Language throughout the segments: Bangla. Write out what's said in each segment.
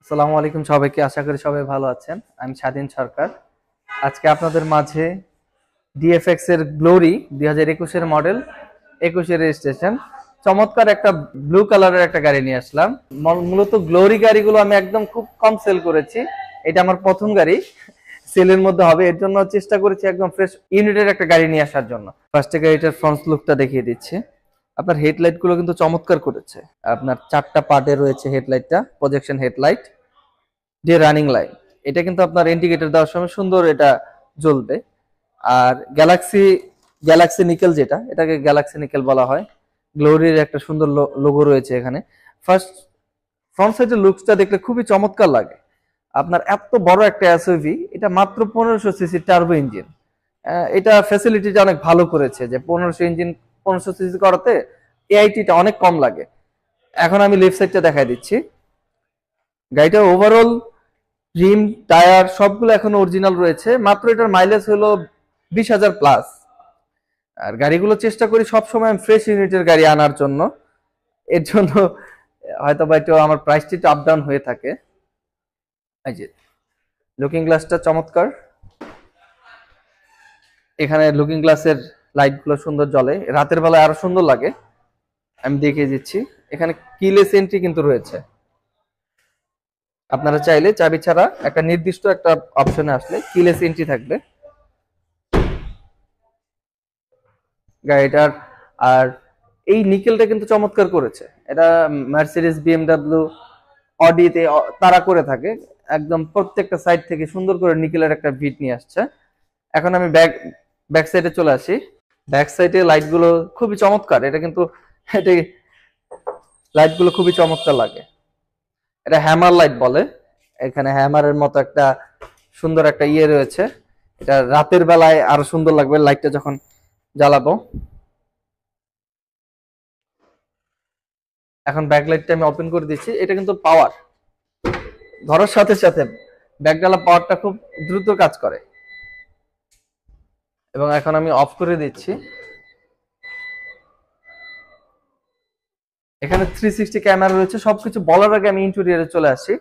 আসসালামু আলাইকুম সবাইকে, আশা করি সবাই ভালো আছেন। আমি স্বাধীন সরকার। আজকে আপনাদের মাঝে ডিএফএক্স এর গ্লোরি 2021 মডেল, 21 রেজিস্ট্রেশন, চমৎকার একটা ব্লু কালারের একটা গাড়ি নিয়ে আসলাম। মূলত গ্লোরি গাড়িগুলো আমি একদম খুব কম সেল করেছি। এটা আমার প্রথম গাড়ি, সেলের মধ্যে হবে, এর জন্য চেষ্টা করেছি একদম ফ্রেশ ইউনিটের একটা গাড়ি নিয়ে আসার জন্য। ফার্স্টে গাড়িটার ফ্রন্ট লুকটা দেখিয়ে দিচ্ছি। আপনার হেডলাইট গুলো কিন্তু চমৎকার করেছে। আপনার 4টা পার্টে রয়েছে হেডলাইটটা, প্রজেকশন হেডলাইট, যে রানিং লাইট। এটা কিন্তু আপনার ইন্ডিকেটর দেওয়ার সময় সুন্দর এটা জ্বলবে। আর গ্যালাক্সি গ্যালাক্সি নিকেল, যেটা এটাকে গ্যালাক্সি নিকেল বলা হয়, গ্লোরির একটা সুন্দর লোগো রয়েছে এখানে। ফার্স্ট ফ্রন্ট সাইডের লুকসটা দেখলে খুবই চমৎকার লাগে। আপনার এত বড় একটা এসইউভি, এটা মাত্র 1500 সিসি টার্বো ইঞ্জিন। এটা ফ্যাসিলিটিটা অনেক ভালো করেছে, যে 1500 সিসি করাতে এআইটিটা অনেক কম লাগে। এখন আমি লেফট সাইডটা দেখাই দিচ্ছি। গাড়িটা ওভারঅল রিম, টায়ার সবগুলো এখন অরিজিনাল রয়েছে। মাত্র এটার মাইলেজ হলো 20,000 প্লাস। আর গাড়িগুলো চেষ্টা করি সবসময় ফ্রেশ ইউনিটের গাড়ি আনার জন্য। এর জন্য হয়তো বা একটু আমার প্রাইসটি একটু আপ ডাউন হয়ে থাকে। এই যে লুকিং গ্লাসটা চমৎকার, এখানে লুকিং গ্লাসের লাইট গুলো সুন্দর জ্বলে, রাতের বেলায় আরো সুন্দর লাগে। আমি দেখিয়ে দিচ্ছি, এখানে কিলেস এন্ট্রি কিন্তু রয়েছে। আপনারা চাইলে চাবি ছাড়া একটা নির্দিষ্ট একটা অপশনে আসলে কিলেস এন্ট্রি থাকবে গাড়িটার। আর এই নিকেলটা কিন্তু চমৎকার করেছে। এটা মার্সিডিজ, বিএমডাব্লিউ, অডিতে তারা করে থাকে। একদম প্রত্যেকটা সাইড থেকে সুন্দর করে নিকেলের একটা ভিট নিয়ে আসছে। এখন আমি ব্যাক সাইডে চলে আসি। ব্যাক সাইডে লাইট গুলো খুবই চমৎকার। এটা কিন্তু এটা লাইট গুলো খুবই চমৎকার লাগে। এটা হ্যামার লাইট বলে। এখানে হ্যামারের মতো একটা সুন্দর একটা ইয়ে রয়েছে। এটা রাতের বেলায় আরো সুন্দর লাগবে লাইটটা যখন জ্বালাবো। এখন ব্যাকলাইটটা আমি ওপেন করে দিচ্ছি। এটা কিন্তু পাওয়ার, ধরার সাথে সাথে ব্যাকডালা পাওয়ারটা খুব দ্রুত কাজ করে। এবং এখন আমি অফ করে দিচ্ছি। এখানে 360 ক্যামেরা রয়েছে। সবকিছু বলার আগে আমি ইন্টেরিয়রে চলে আসি।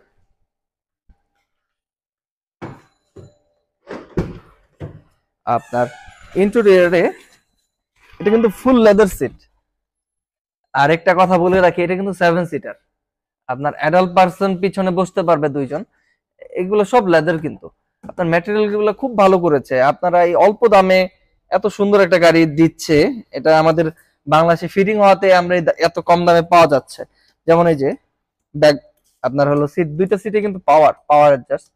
আপনার ইন্টেরিয়রে এটা কিন্তু ফুল লেদার সিট। আরেকটা কথা বলে রাখি, এটা কিন্তু 7 সিটার। আপনার অ্যাডাল্ট পারসন পিছনে বসতে পারবে 2 জন। এগুলো সব লেদার, কিন্তু আপনার ম্যাটেরিয়াল গুলো খুব ভালো করেছে। আপনারা এই অল্প দামে এত সুন্দর একটা গাড়ি দিচ্ছে, এটা আমাদের বাংলাদেশে ফিটিং হওয়াতে আমরা এত কম দামে পাওয়া যাচ্ছে। যেমন এই যে ব্যাগ, আপনার হলো সিট, 2টা সিটে কিন্তু পাওয়ার পাওয়ার অ্যাডজাস্ট।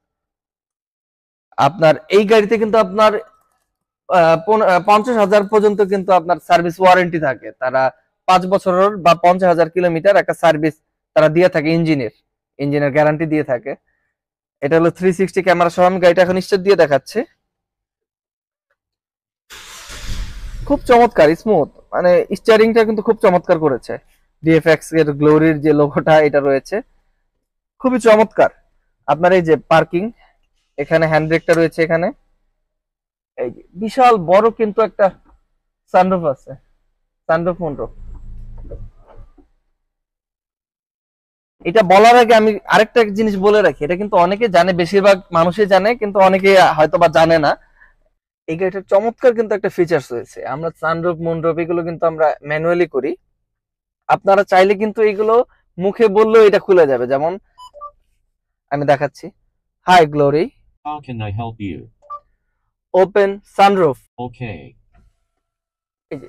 আপনার এই গাড়িতে কিন্তু আপনার 50,000 পর্যন্ত কিন্তু আপনার সার্ভিস ওয়ারেন্টি থাকে। তারা 5 বছরের বা 50,000 কিলোমিটার একটা সার্ভিস তারা দিয়ে থাকে। ইঞ্জিনের গ্যারান্টি দিয়ে থাকে। এটা হলো 360 ক্যামেরা সহ। আমি গাড়িটা এখন স্টার্ট দিয়ে দেখাচ্ছি। খুব চমৎকার স্মুথ, মানে স্টিয়ারিংটা কিন্তু খুব চমৎকার করেছে। ডিএফএক্স এর গ্লোরির যে লোগোটা এটা রয়েছে, খুবই চমৎকার। আপনার এই যে পার্কিং, এখানে হ্যান্ড ব্রেকটা রয়েছে। এখানে এই যে বিশাল বড় কিন্তু একটা সানরুফ আছে, সানরুফ মুনরুফ। এটা বলার আগে আমি আরেকটা জিনিস বলে রাখি, এটা কিন্তু অনেকে জানে, বেশিরভাগ মানুষই জানে, কিন্তু অনেকে হয়তো বা জানে না। এই গাড়িটার চমৎকার কিন্তু একটা ফিচার্স রয়েছে। আমরা সানরুফ, মুনরুফ এগুলো কিন্তু আমরা ম্যানুয়ালি করি। আপনারা চাইলে কিন্তু এগুলো মুখে বললেও এটা খুলে যাবে। যেমন আমি দেখাচ্ছি, hi Glory, How can I help you? Open sunroof. Okay. এই যে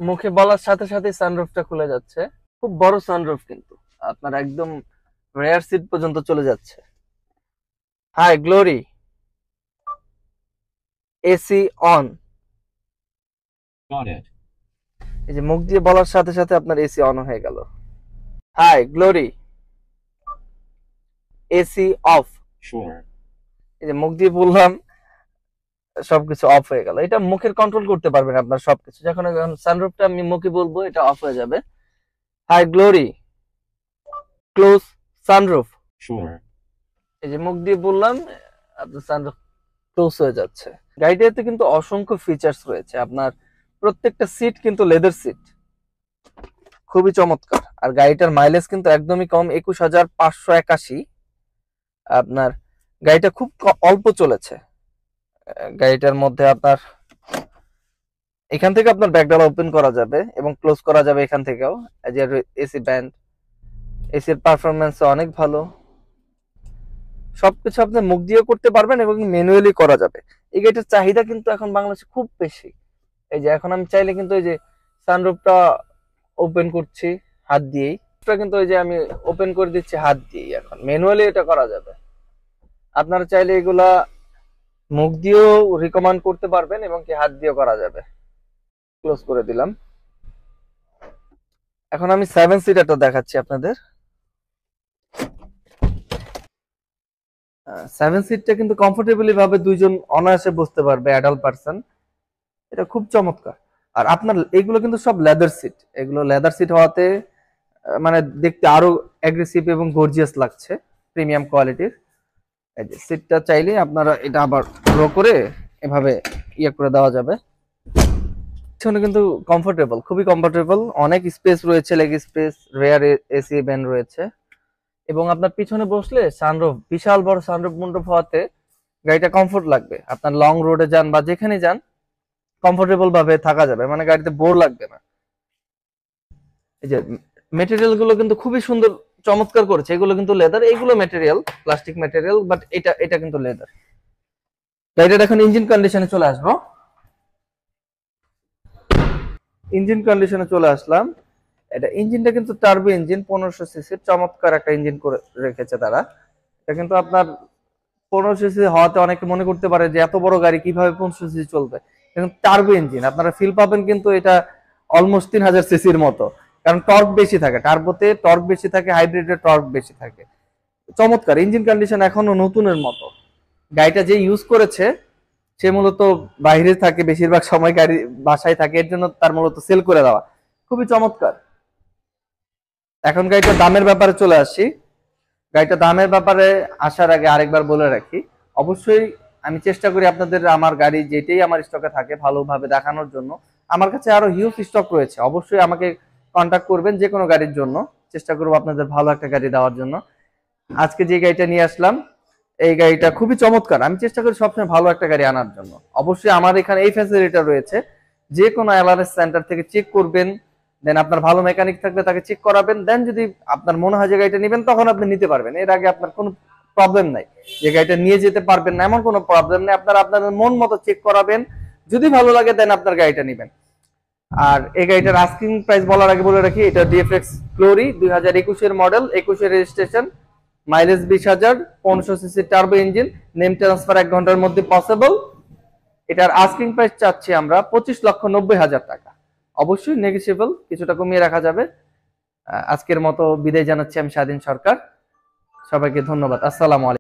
মুখে বলার সাথে সাথে সানরুফটা খুলে যাচ্ছে। খুব বড় সানরুফ, কিন্তু আপনার একদম রেয়ার সিট পর্যন্ত চলে যাচ্ছে। Hi Glory, AC on. Got it. এই যে মুখ দিয়ে বলার সাথে সাথে আপনার এসি অন হয়ে গেল। Hi Glory, AC of. Sure. এই যে মুখ দিয়ে বললাম, সবকিছু অফ হয়ে গেল। এটা মুখের কন্ট্রোল করতে পারবেন আপনার সবকিছু। যখন সানরুফটা আমি মুখে বলবো, এটা অফ হয়ে যাবে। Hi Glory, close sunroof. Sure. এই যে মুখ দিয়ে বললাম, আপনার সানরুফ ক্লোজ হয়ে যাচ্ছে। গাড়িটাতে কিন্তু অসংখ্য ফিচার্স রয়েছে। আপনার প্রত্যেকটা সিট কিন্তু লেদার সিট, খুবই চমৎকার। আর গাড়িটার মাইলেজ কিন্তু একদমই কম, 21,581। আপনার গাড়িটা খুব অল্প চলেছে। গাড়িটার মধ্যে আপনার এখান থেকে আপনার ব্যাকডালা ওপেন করা যাবে এবং ক্লোজ করা যাবে এখান থেকেও। এই যে এসি ব্যান্ড, এসির পারফরমেন্স অনেক ভালো। সবকিছু আপনি মুখ দিয়ে করতে পারবেন এবং ম্যানুয়ালি করা যাবে। এই গাড়িটার চাহিদা কিন্তু এখন বাংলাদেশে খুব বেশি। এই যে এখন আমি চাইলে কিন্তু এই যে সানরুফটা ওপেন করছি হাত দিয়েই, এটা কিন্তু ওই যে আমি ওপেন করে দিচ্ছি হাত দিয়েই, এখন ম্যানুয়ালি এটা করা যাবে। আপনারা চাইলে এগুলা মুখ দিয়েও রিকমেন্ড করতে পারবেন এবং কি হাত দিয়েও করা যাবে। ক্লোজ করে দিলাম। এখন আমি 7 সিটারটা দেখাচ্ছি আপনাদের। 7 সিটটা কিন্তু কমফোর্টেবলি ভাবে দুইজন অনায়াসে বসতে পারবে, অ্যাডাল্ট পারসন। এটা খুব চমৎকার। আর আপনার এগুলো কিন্তু সব লেদার সিট, এগুলো লেদার সিট হওয়াতে মানে দেখতে আরো অ্যাগ্রেসিভ এবং গর্জিয়াস লাগছে, প্রিমিয়াম কোয়ালিটির। এই যে সিটটা চাইলে আপনারা এটা আবার রো করে এভাবে ইয়ে করে দেওয়া যাবে। পিছনে কিন্তু কমফোর্টেবল, খুবই কমফোর্টেবল, অনেক স্পেস রয়েছে, leg space, rare AC band রয়েছে। এবং আপনার পিছনে বসলে সানরুফ, বিশাল বড় সানরুফ মন্ডপ হওয়াতে গাড়িটা কমফোর্ট লাগবে। আপনার লং রোডে যান বা যেখানে যান কমফোর্টেবল ভাবে থাকা যাবে, মানে গাড়িতে বোর লাগবে না। এই যে মেটেরিয়াল গুলো কিন্তু খুবই সুন্দর, চমৎকার করেছে। এগুলো কিন্তু লেদার, এগুলো মেটেরিয়াল, প্লাস্টিক মেটেরিয়াল, বাট এটা কিন্তু লেদার। গাড়িটা এখন ইঞ্জিন কন্ডিশনে চলে আসবো। ইঞ্জিন কন্ডিশনে চলে আসলাম। এটা ইঞ্জিনটা কিন্তু টার্বো ইঞ্জিন, 1500 সিসির চমৎকার একটা ইঞ্জিন করে রেখেছে তারা। এটা কিন্তু আপনার 1500 সিসি হওয়াতে অনেকে মনে করতে পারে যে এত বড় গাড়ি কিভাবে 1500 সিসি চলবে, কিন্তু টার্বো ইঞ্জিন আপনারা ফিল পাবেন কিন্তু এটা অলমোস্ট 3000 সিসির মতো, কারণ টর্ক বেশি থাকে, টার্বোতে টর্ক বেশি থাকে, হাইব্রিডে টর্ক বেশি থাকে। চমৎকার ইঞ্জিন কন্ডিশন, এখনো নতুনের মতো। গাড়িটা যে ইউজ করেছে সে মূলত বাইরে থাকে, বেশিরভাগ সময় গাড়ি বাসায় থাকে, এর জন্য তার মূলত সেল করে দেওয়া। খুবই চমৎকার। এখন গাড়িটার দামের ব্যাপারে চলে আসি। গাড়িটা দামের ব্যাপারে আসার আগে আরেকবার বলে রাখি, অবশ্যই আমি চেষ্টা করি আপনাদের আমার গাড়ি যেটাই আমার স্টকে থাকে ভালোভাবে দেখানোর জন্য। আমার কাছে আরো হিউজ স্টক রয়েছে, অবশ্যই আমাকে কন্ট্যাক্ট করবেন যে কোনো গাড়ির জন্য, চেষ্টা করবো আপনাদের ভালো একটা গাড়ি দেওয়ার জন্য। আজকে যে গাড়িটা নিয়ে আসলাম এই গাড়িটা খুবই চমৎকার, আমি চেষ্টা করি সবসময় ভালো একটা গাড়ি আনার জন্য। অবশ্যই আমার এখানে এই ফ্যাসিলিটিটা রয়েছে, যে কোনো এলআরএস সেন্টার থেকে চেক করবেন, দেন আপনার ভালো মেকানিক থাকলে তাকে চেক করাবেন, দেন যদি আপনার মনে হয় যে গাড়িটা নেবেন তখন আপনি নিতে পারবেন। এর আগে আপনার কোনো প্রবলেম নাই যে গাড়িটা নিয়ে যেতে পারবেন না, এমন কোনো প্রবলেম নেই। আপনারা আপনাদের মন মতো চেক করাবেন, যদি ভালো লাগে দেন আপনার গাড়িটা নেবেন। আর এই গাড়িটার আস্কিং প্রাইস বলার আগে বলে রাখি, এটা ডিএফএক্স গ্লোরি 2021 এর মডেল, 21 এর registration, mileage 20,000, 1500 CC turbo engine, name transfer 1 ঘন্টার মধ্যে পসিবল। এটার আস্কিং প্রাইস চাচ্ছি আমরা 25,90,000 টাকা। অবশ্যই নেগোশিয়েবল, কিছুটা কমিয়ে রাখা যাবে। আজকের মতো বিদায় জানাচ্ছি আমি স্বাধীন সরকার। সবাইকে ধন্যবাদ। আসসালামু আলাইকুম।